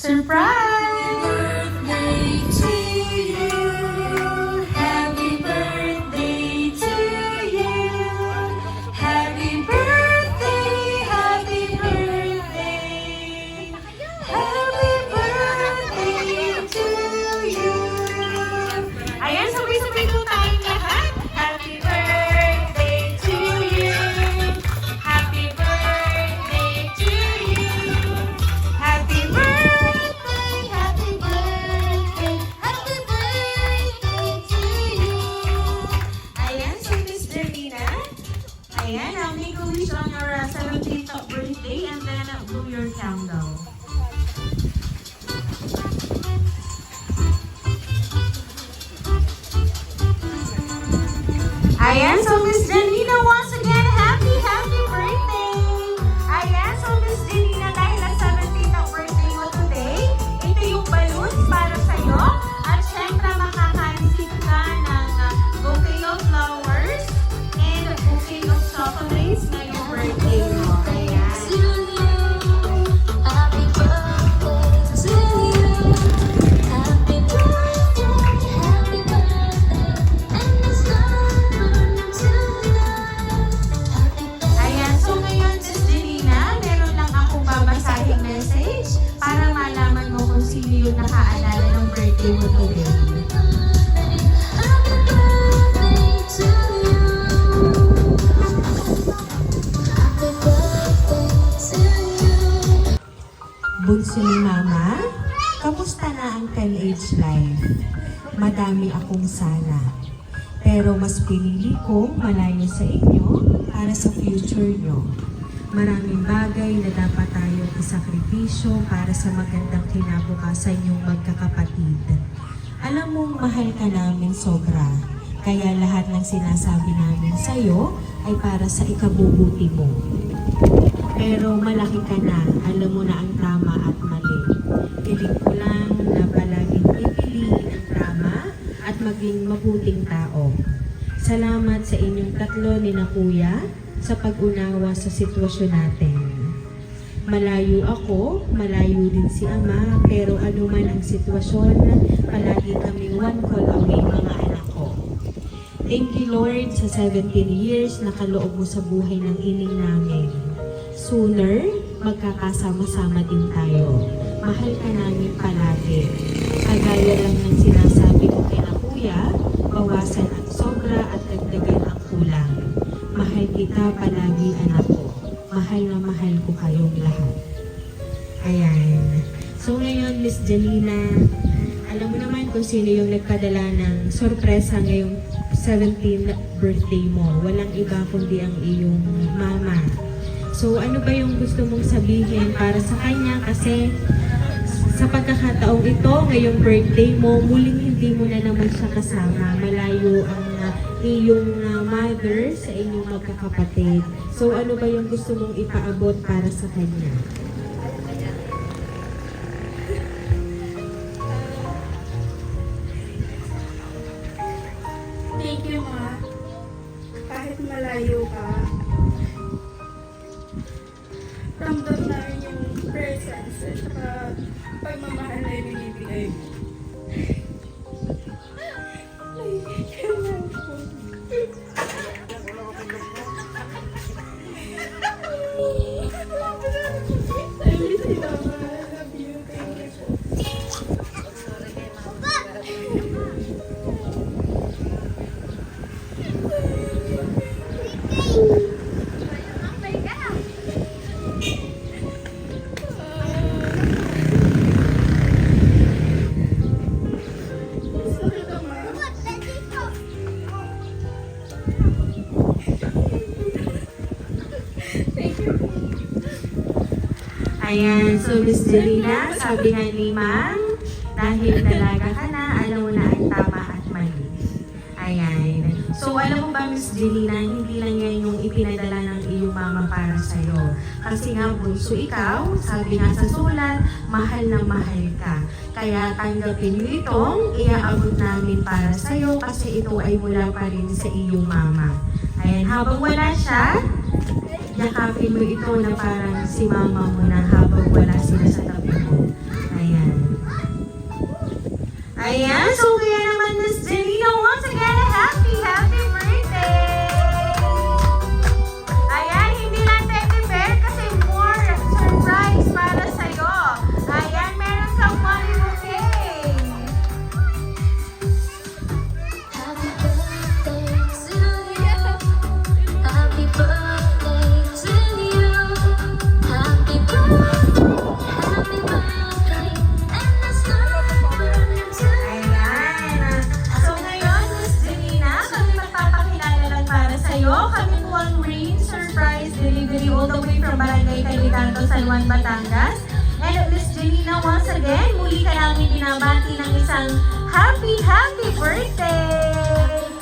Surprise! Ayan, now make a wish on your 17th birthday and then blow your candle. Ayan, so Miss Janina, once again, happy birthday! Ayan, so Miss Janina, dahil ang 17th birthday mo today, ito yung balloons para sa'yo. At syempre, makaka-receive ka ng bouquet of flowers and bouquet of chocolates ngayong birthday mo. Ayan. Ayan, so ngayon, Miss Janina, meron lang akong babasahing message para malaman mo kung sino yung nakaalala ng birthday mo today. Bunso ni Mama, kamusta na ang 10age life? Madami akong sana. Pero mas pinili kong malayo sa inyo para sa future nyo. Maraming bagay na dapat tayong isakripisyo para sa magandang kinabukasan yung magkakapatid. Alam mong mahal ka namin sobra, kaya lahat ng sinasabi namin sa'yo ay para sa ikabubuti mo. Pero malaki ka na, alam mo na ang tama at mali. Piling ko lang na palaging pipiliin ang tama at maging mabuting tao. Salamat sa inyong tatlo ni na Kuya sa pag-unawa sa sitwasyon natin. Malayo ako, malayo din si Ama, pero anuman ang sitwasyon, palagi kaming one call away mga anak ko. Thank you Lord sa 17 years na kaloob mo sa buhay ng ining namin. Sooner, magkakasama-sama din tayo. Mahal ka namin palagi. Kagaya lang ng sinasabi ko kay na Kuya, bawasan ang sobra at dagdagan ang kulang. Mahal kita palagi anak ko. Mahal na mahal ko kayong lahat. Ayan. So ngayon, Miss Janina, alam mo naman kung sino yung nagpadala ng sorpresa ngayong 17th birthday mo. Walang iba kundi ang iyong mama. So ano ba yung gusto mong sabihin para sa kanya? Kasi sa pagkakataong ito, ngayong birthday mo, muling hindi mo na naman siya kasama. Malayo ang iyong mother sa inyong magkakapatid. So ano ba yung gusto mong ipaabot para sa kanya? Thank you, Ma. Kahit malayo ka, ramdam namin yung presence at saka pagmamahal na ibinibigay mo. I miss you, Mama. I love you. Thank you. Ayan, so Miss Janina, sabi nga ni Ma'am, dahil dalaga ka na, alam mo na ang tama at mali. Ayan. So So, alam mo ba, Miss Jelina, hindi lang yan yung ipinadala ng iyong mama para sa'yo. Kasi nga, bunso ikaw, sabi nga sa sulat, mahal na mahal ka. Kaya tanggapin mo itong iaabot namin para sa'yo kasi ito ay mula pa rin sa iyong mama. Ayan, habang wala siya, yakapin mo ito na parang si mama mo na habang wala sila sa tabi mo. Ayan. Ayan, so kaya naman Miss Jelina, once again, happy birthday! Ayan, hindi lang teddy bear kasi more surprise para sa'yo. Ayan, meron kang money bouquet. Happy birthday to you. Happy birthday to you. Happy birthday, happy birthday, and let's celebrate to Ayan. So ngayon, Miss Jelina, kami magpapakilala lang para sa'yo. Kami po ang Rain Surprise Delivery all the way from Barangay Calicanto, San Juan, Batangas. And Miss Jelina, once again, muli ka namin binabati ng isang happy birthday!